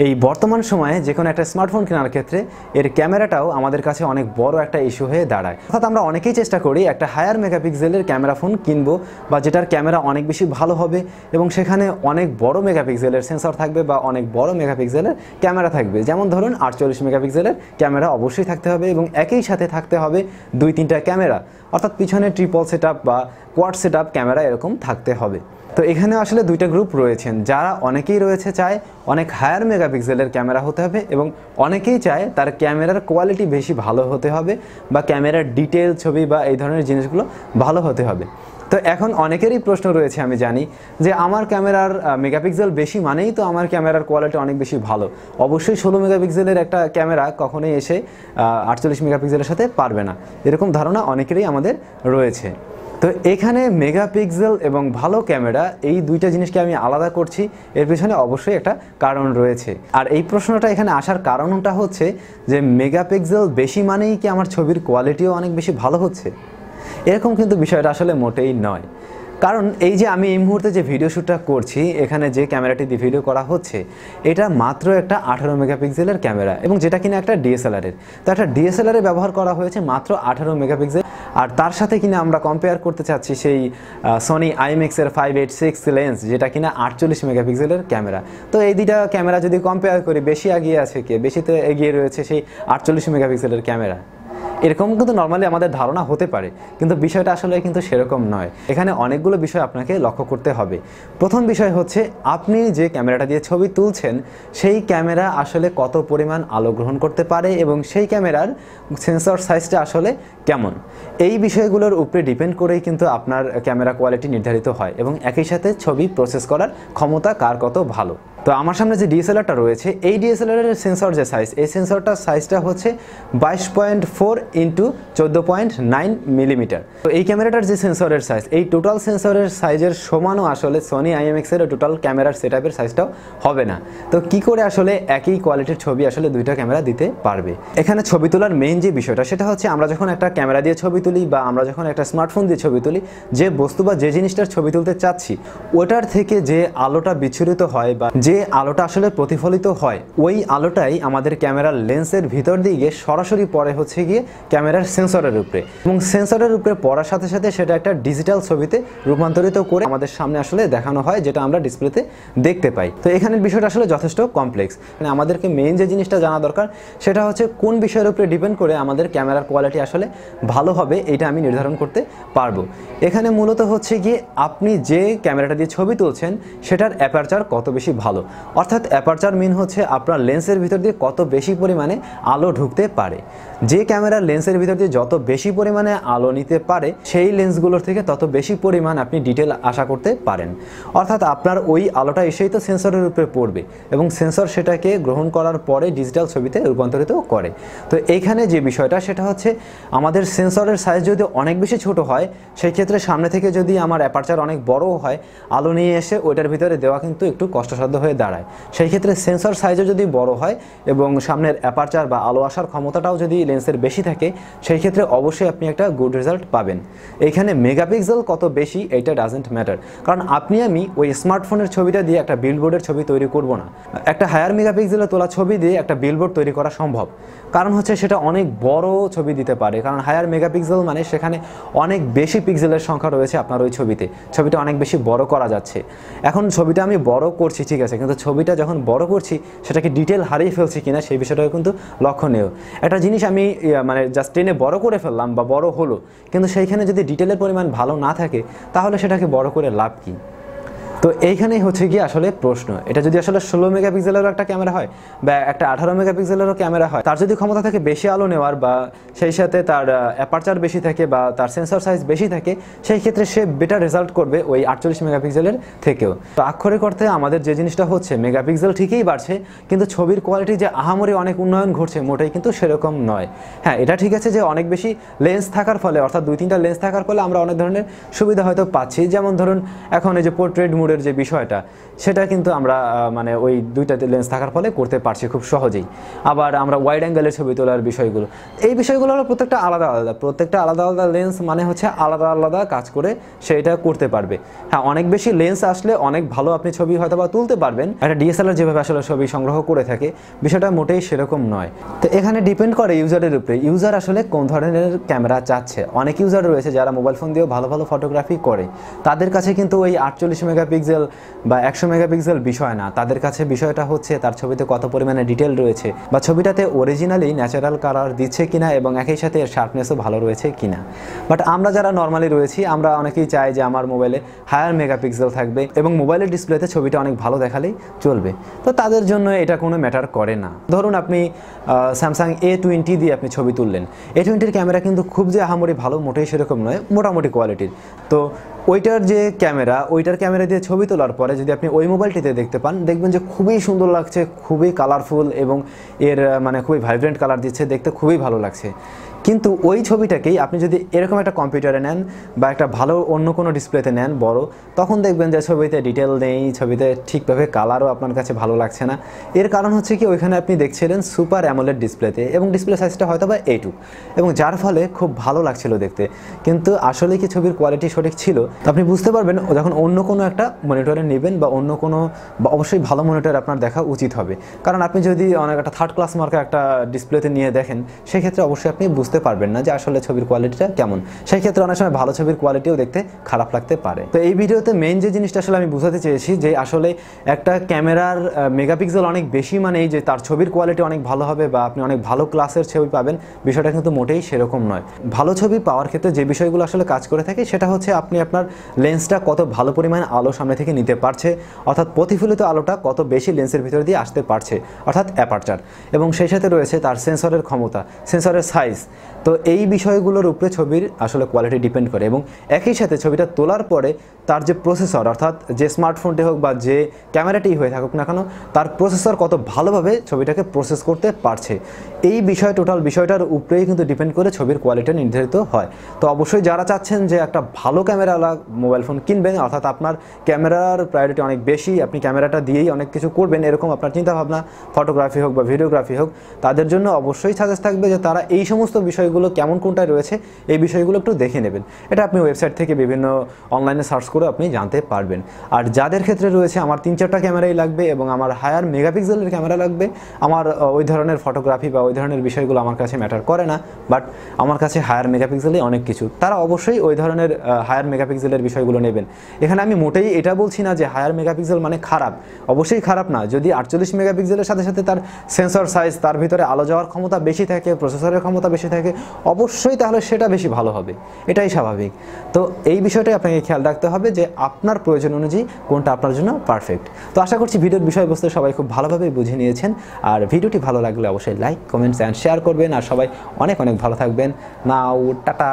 এই বর্তমান সময়ে যে কোনো একটা স্মার্টফোন কেনার ক্ষেত্রে এর ক্যামেরাটাও আমাদের কাছে অনেক বড় একটা ইস্যু হয়ে দাঁড়ায়। অর্থাৎ আমরা অনেকেই চেষ্টা করি একটা হায়ার মেগাপিক্সেলের ক্যামেরা ফোন কিনবো বা যেটার ক্যামেরা অনেক বেশি ভালো হবে এবং সেখানে অনেক বড় মেগাপিক্সেলের সেন্সর থাকবে বা অনেক বড় মেগাপিক্সেলের ক্যামেরা থাকবে। যেমন ধরুন 48 মেগাপিক্সেলের ক্যামেরা অবশ্যই থাকতে হবে এবং একই সাথে থাকতে হবে 2-3টা ক্যামেরা, অর্থাৎ পিছনে ট্রিপল সেটআপ বা কোয়াড সেটআপ ক্যামেরা এরকম থাকতে হবে। তো এখানে আসলে দুইটা গ্রুপ রয়েছেন, যারা অনেকেই রয়েছে চায় অনেক হায়ার মেগাপিক্সেলের ক্যামেরা হতে হবে এবং অনেকেই চায় তার ক্যামেরার কোয়ালিটি বেশি ভালো হতে হবে বা ক্যামেরার ডিটেল ছবি বা এই ধরনের জিনিসগুলো ভালো হতে হবে। তো এখন অনেকেরই প্রশ্ন রয়েছে, আমি জানি যে আমার ক্যামেরার মেগাপিক্সেল বেশি মানেই তো আমার ক্যামেরার কোয়ালিটি অনেক বেশি ভালো। অবশ্যই 16 মেগাপিক্সেলের একটা ক্যামেরা কখনোই এসে 48 মেগাপিক্সেলের সাথে পারবে না, এরকম ধারণা অনেকেরই আমাদের রয়েছে। তো এখানে মেগাপিক্সেল এবং ভালো ক্যামেরা এই দুইটা জিনিসকে আমি আলাদা করছি, এর পেছনে অবশ্যই একটা কারণ রয়েছে। আর এই প্রশ্নটা এখানে আসার কারণটা হচ্ছে যে মেগাপিক্সেল বেশি মানেই কি আমার ছবির কোয়ালিটিও অনেক বেশি ভালো হচ্ছে? এরকম কিন্তু বিষয়টা আসলে মোটেই নয়। কারণ এই যে আমি এই মুহূর্তে যে ভিডিও শ্যুটটা করছি, এখানে যে ক্যামেরাটি দিয়ে ভিডিও করা হচ্ছে এটা মাত্র একটা 18 মেগাপিক্সেলের ক্যামেরা এবং যেটা কিনা একটা ডিএসএলআরের। তো একটা ডিএসএলআরে ব্যবহার করা হয়েছে মাত্র 18 মেগাপিক্সেল, আর তার সাথে কিনা আমরা কম্পেয়ার করতে চাচ্ছি সেই সনি আইএমএক্সের 586 লেন্স, যেটা কিনা 48 মেগাপিক্সেলের ক্যামেরা। তো এই দুইটা ক্যামেরা যদি কম্পেয়ার করি, বেশি এগিয়ে আছে কে? বেশিতে এগিয়ে রয়েছে সেই 48 মেগাপিক্সেলের ক্যামেরা। এরকম কিন্তু নর্মালি আমাদের ধারণা হতে পারে, কিন্তু বিষয়টা আসলে কিন্তু সেরকম নয়। এখানে অনেকগুলো বিষয় আপনাকে লক্ষ্য করতে হবে। প্রথম বিষয় হচ্ছে আপনি যে ক্যামেরাটা দিয়ে ছবি তুলছেন সেই ক্যামেরা আসলে কত পরিমাণ আলো গ্রহণ করতে পারে এবং সেই ক্যামেরার সেন্সর সাইজটা আসলে কেমন, এই বিষয়গুলোর উপরে ডিপেন্ড করেই কিন্তু আপনার ক্যামেরা কোয়ালিটি নির্ধারিত হয় এবং একই সাথে ছবি প্রসেস করার ক্ষমতা কার কত ভালো। তো আমার সামনে যে ডিএসএলআরটা রয়েছে, এই ডিএসএলআরের সেন্সর যে সাইজ, এই সেন্সরটার সাইজটা হচ্ছে 22.4 ইন্টু 14.9 মিলিমিটার। তো এই ক্যামেরাটার যে সেন্সরের সাইজ, এই টোটাল সেন্সরের সাইজের সমানও আসলে সনি আইএমএক্সের টোটাল ক্যামেরার সেটআপের সাইজটাও হবে না। তো কি করে আসলে একই কোয়ালিটির ছবি আসলে দুইটা ক্যামেরা দিতে পারবে? এখানে ছবি তোলার মেইন যে বিষয়টা, সেটা হচ্ছে আমরা যখন একটা ক্যামেরা দিয়ে ছবি তুলি বা আমরা যখন একটা স্মার্টফোন দিয়ে ছবি তুলি, যে বস্তু বা যে জিনিসটার ছবি তুলতে চাচ্ছি ওটার থেকে যে আলোটা বিচ্ছুরিত হয় বা যে আলোটা আসলে প্রতিফলিত হয়, ওই আলোটাই আমাদের ক্যামেরার লেন্সের ভিতর দিকে সরাসরি পড়ে হচ্ছে গিয়ে ক্যামেরার সেন্সরের উপরে এবং সেন্সরের উপরে পড়ার সাথে সাথে সেটা একটা ডিজিটাল ছবিতে রূপান্তরিত করে আমাদের সামনে আসলে দেখানো হয়, যেটা আমরা ডিসপ্লেতে দেখতে পাই। তো এখানের বিষয়টা আসলে যথেষ্ট কমপ্লেক্স। মানে আমাদেরকে মেইন যে জিনিসটা জানা দরকার সেটা হচ্ছে কোন বিষয়ের উপরে ডিপেন্ড করে আমাদের ক্যামেরার কোয়ালিটি আসলে ভালো হবে, এটা আমি নির্ধারণ করতে পারবো। এখানে মূলত হচ্ছে গিয়ে আপনি যে ক্যামেরাটা দিয়ে ছবি তুলছেন সেটার অ্যাপারচার কত বেশি ভালো, অর্থাৎ অ্যাপারচার মিন হচ্ছে আপনার লেন্সের ভিতর দিয়ে কত বেশি পরিমাণে আলো ঢুকতে পারে। যে ক্যামেরার লেন্সের ভিতর দিয়ে যত বেশি পরিমাণে আলো নিতে পারে সেই লেন্সগুলোর থেকে তত বেশি পরিমাণ আপনি ডিটেল আশা করতে পারেন। অর্থাৎ আপনার ওই আলোটা এসেই তো সেন্সরের উপরে পড়বে এবং সেন্সর সেটাকে গ্রহণ করার পরে ডিজিটাল ছবিতে রূপান্তরিত করে। তো এইখানে যে বিষয়টা সেটা হচ্ছে আমাদের সেন্সরের সাইজ যদি অনেক বেশি ছোট হয়, সেই ক্ষেত্রে সামনে থেকে যদি আমার অ্যাপারচার অনেক বড় হয়, আলো নিয়ে এসে ওইটার ভিতরে দেওয়া কিন্তু একটু কষ্টসাধ্য হয়ে দাঁড়ায়। সেই ক্ষেত্রে সেন্সর সাইজও যদি বড় হয় এবং সামনের অ্যাপারচার বা আলো আসার ক্ষমতাটাও যদি লেন্সের বেশি থাকে, সেই ক্ষেত্রে অবশ্যই আপনি একটা গুড রেজাল্ট পাবেন। এইখানে মেগাপিক্সেল কত বেশি এইটা ডাজেন্ট ম্যাটার, কারণ আপনি আমি ওই স্মার্টফোনের ছবিটা দিয়ে একটা বিলবোর্ডের ছবি তৈরি করব না। একটা হায়ার মেগাপিক্সেলে তোলা ছবি দিয়ে একটা বিলবোর্ড তৈরি করা সম্ভব, কারণ হচ্ছে সেটা অনেক বড় ছবি দিতে পারে, কারণ হায়ার মেগাপিক্সেল মানে সেখানে অনেক বেশি পিক্সেলের সংখ্যা রয়েছে আপনার ওই ছবিতে, ছবিটা অনেক বেশি বড় করা যাচ্ছে। এখন ছবিটা আমি বড় করছি ঠিক আছে, কিন্তু ছবিটা যখন বড় করছি সেটাকে ডিটেল হারিয়ে ফেলছি কিনা সেই বিষয়টাও কিন্তু লক্ষণীয়। একটা জিনিস আমি মানে জাস্ট টেনে বড় করে ফেললাম বা বড় হলো, কিন্তু সেইখানে যদি ডিটেলের পরিমাণ ভালো না থাকে তাহলে সেটাকে বড় করে লাভ কি? তো এইখানেই হচ্ছে গিয়ে আসলে প্রশ্ন। এটা যদি আসলে 16 মেগাপিক্সেলেরও একটা ক্যামেরা হয় বা একটা 18 মেগাপিক্সেলেরও ক্যামেরা হয়, তার যদি ক্ষমতা থাকে বেশি আলো নেওয়ার বা সেই সাথে তার অ্যাপারচার বেশি থাকে বা তার সেন্সর সাইজ বেশি থাকে, সেই ক্ষেত্রে সে বেটার রেজাল্ট করবে ওই 48 মেগাপিক্সেলের থেকেও। তো আক্ষরিক অর্থে আমাদের যে জিনিসটা হচ্ছে, মেগাপিক্সেল ঠিকই বাড়ছে কিন্তু ছবির কোয়ালিটি যে আহামরি অনেক উন্নয়ন ঘটছে মোটেই কিন্তু সেরকম নয়। হ্যাঁ, এটা ঠিক আছে যে অনেক বেশি লেন্স থাকার ফলে, অর্থাৎ 2-3টা লেন্স থাকার ফলে আমরা অনেক ধরনের সুবিধা হয়তো পাচ্ছি। যেমন ধরুন এখন এই যে পোর্ট্রেট মোড মোডের যে বিষয়টা সেটা কিন্তু আমরা মানে ওই দুইটা লেন্স থাকার ফলে করতে পারছি খুব সহজেই। আবার আমরা ওয়াইড অ্যাঙ্গেলের ছবি তোলার বিষয়গুলো, এই বিষয়গুলো হলো প্রত্যেকটা আলাদা আলাদা লেন্স মানে হচ্ছে আলাদা কাজ করে সেটা করতে পারবে। হ্যাঁ, অনেক বেশি লেন্স আসলে অনেক ভালো আপনি ছবি হয়তো বা তুলতে পারবেন, একটা ডিএসএলআর যেভাবে আসলে ছবি সংগ্রহ করে থাকে বিষয়টা মোটেই সেরকম নয়। তো এখানে ডিপেন্ড করে ইউজারের উপরে, ইউজার আসলে কোন ধরনের ক্যামেরা চাচ্ছে। অনেক ইউজার রয়েছে যারা মোবাইল ফোন দিয়েও ভালো ফটোগ্রাফি করে, তাদের কাছে কিন্তু ওই 48 মেগাপিক্সেল বা 100 মেগাপিক্সেল বিষয় না, তাদের কাছে বিষয়টা হচ্ছে তার ছবিতে কত পরিমাণে ডিটেল রয়েছে বা ছবিটাতে অরিজিনালি ন্যাচারাল কালার দিচ্ছে কিনা এবং একই সাথে এর শার্পনেসও ভালো রয়েছে কিনা। বাট আমরা যারা নর্মালি রয়েছি আমরা অনেকেই চাই যে আমার মোবাইলে হায়ার মেগাপিক্সেল থাকবে এবং মোবাইলের ডিসপ্লেতে ছবিটা অনেক ভালো দেখালেই চলবে। তো তাদের জন্য এটা কোনো ম্যাটার করে না। ধরুন আপনি স্যামসাং A20 দিয়ে আপনি ছবি তুললেন, A20-র ক্যামেরা কিন্তু খুব যে আহামরি ভালো মোটেই সেরকম নয়, মোটামুটি কোয়ালিটির। তো ওইটার ক্যামেরা দিয়ে ছবি তোলার পরে যদি আপনি ওই মোবাইলটিতে দেখতে পান, দেখবেন যে খুবই সুন্দর লাগছে, খুবই কালারফুল এবং এর মানে খুবই ভাইব্রেন্ট কালার দিচ্ছে, দেখতে খুবই ভালো লাগছে। কিন্তু ওই ছবিটাকেই আপনি যদি এরকম একটা কম্পিউটারে নেন বা একটা ভালো অন্য কোনো ডিসপ্লেতে নেন বড়, তখন দেখবেন যে ছবিতে ডিটেল নেই, ছবিতে ঠিকভাবে কালারও আপনার কাছে ভালো লাগছে না। এর কারণ হচ্ছে কি, ওইখানে আপনি দেখছিলেন সুপার অ্যামোলেড ডিসপ্লেতে এবং ডিসপ্লে সাইজটা হয়তো বা A2, এবং যার ফলে খুব ভালো লাগছিল দেখতে, কিন্তু আসলে কি ছবির কোয়ালিটি সঠিক ছিল? আপনি বুঝতে পারবেন যখন অন্য কোনো একটা মনিটরে নেবেন বা অন্য কোনো, বা অবশ্যই ভালো মনিটর আপনার দেখা উচিত হবে। কারণ আপনি যদি অনেক একটা থার্ড ক্লাস মার্কের একটা ডিসপ্লেতে নিয়ে দেখেন, সেক্ষেত্রে অবশ্যই আপনি বুঝতে পারবেন না যে আসলে ছবির কোয়ালিটিটা কেমন। সেই ক্ষেত্রে অনেক সময় ভালো ছবির কোয়ালিটিও দেখতে খারাপ লাগতে পারে। তো এই ভিডিওতে মেইন যে জিনিসটা আসলে আমি বোঝাতে চেয়েছি যে আসলে একটা ক্যামেরার মেগাপিক্সেল অনেক বেশি মানেই যে তার ছবির কোয়ালিটি অনেক ভালো হবে বা আপনি অনেক ভালো ক্লাসের ছবি পাবেন, বিষয়টা কিন্তু মোটেই সেরকম নয়। ভালো ছবি পাওয়ার ক্ষেত্রে যে বিষয়গুলো আসলে কাজ করে থাকে সেটা হচ্ছে আপনি আপনার লেন্সটা কত ভালো পরিমাণ আলো সামনে থেকে নিতে পারছে, অর্থাৎ প্রতিফলিত আলোটা কত বেশি লেন্সের ভিতর দিয়ে আসতে পারছে, অর্থাৎ অ্যাপারচার, এবং সেই সাথে রয়েছে তার সেন্সরের ক্ষমতা, সেন্সরের সাইজ। তো এই বিষয়গুলোর উপরে ছবির আসলে কোয়ালিটি ডিপেন্ড করে। এবং একই সাথে ছবিটা তোলার পরে তার যে প্রসেসর, অর্থাৎ যে স্মার্টফোনটি হোক বা যে ক্যামেরাটি হয়ে থাকুক না কেন, তার প্রসেসর কত ভালোভাবে ছবিটাকে প্রসেস করতে পারছে, এই টোটাল বিষয়টার উপরেই কিন্তু ডিপেন্ড করে ছবির কোয়ালিটি নির্ধারিত হয়। তো অবশ্যই যারা চাচ্ছেন যে একটা ভালো ক্যামেরাওয়ালা মোবাইল ফোন কিনবেন, অর্থাৎ আপনার ক্যামেরার প্রায়োরিটি অনেক বেশি, আপনি ক্যামেরাটা দিয়েই অনেক কিছু করবেন, এরকম আপনার চিন্তাভাবনা, ফটোগ্রাফি হোক বা ভিডিওগ্রাফি হোক, তাদের জন্য অবশ্যই সাজেস্ট থাকবে যে তারা এই সমস্ত বিষয়গুলো কেমন কোনটায় রয়েছে এই বিষয়গুলো একটু দেখে নেবেন। এটা আপনি ওয়েবসাইট থেকে বিভিন্ন অনলাইনে সার্চ করে আপনি জানতে পারবেন। আর যাদের ক্ষেত্রে রয়েছে আমার 3-4টা ক্যামেরাই লাগবে এবং আমার হায়ার মেগাপিক্সেলের ক্যামেরা লাগবে, আমার ওই ধরনের ফটোগ্রাফি বা ওই ধরনের বিষয়গুলো আমার কাছে ম্যাটার করে না, বাট আমার কাছে হায়ার মেগাপিক্সেলই অনেক কিছু, তারা অবশ্যই ওই ধরনের হায়ার মেগাপিক্সেলের বিষয়গুলো নেবেন। এখানে আমি মোটেই এটা বলছি না যে হায়ার মেগাপিক্সেল মানে খারাপ, অবশ্যই খারাপ না। যদি 48 মেগাপিক্সেলের সাথে সাথে তার সেন্সর সাইজ, তার ভিতরে আলো যাওয়ার ক্ষমতা বেশি থাকে, প্রসেসরের ক্ষমতা বেশি থাকে, অবশ্যই তাহলে সেটা বেশি ভালো হবে, এটাই স্বাভাবিক। তো এই বিষয়টাই আপনাকে খেয়াল রাখতে হবে যে আপনার প্রয়োজন অনুযায়ী কোনটা আপনার জন্য পারফেক্ট। তো আশা করছি ভিডিওর বিষয়বস্তু সবাই খুব ভালোভাবে বুঝে নিয়েছেন। আর ভিডিওটি ভালো লাগলে অবশ্যই লাইক, কমেন্টস অ্যান্ড শেয়ার করবেন। আর সবাই অনেক ভালো থাকবেন। নাও টাটা।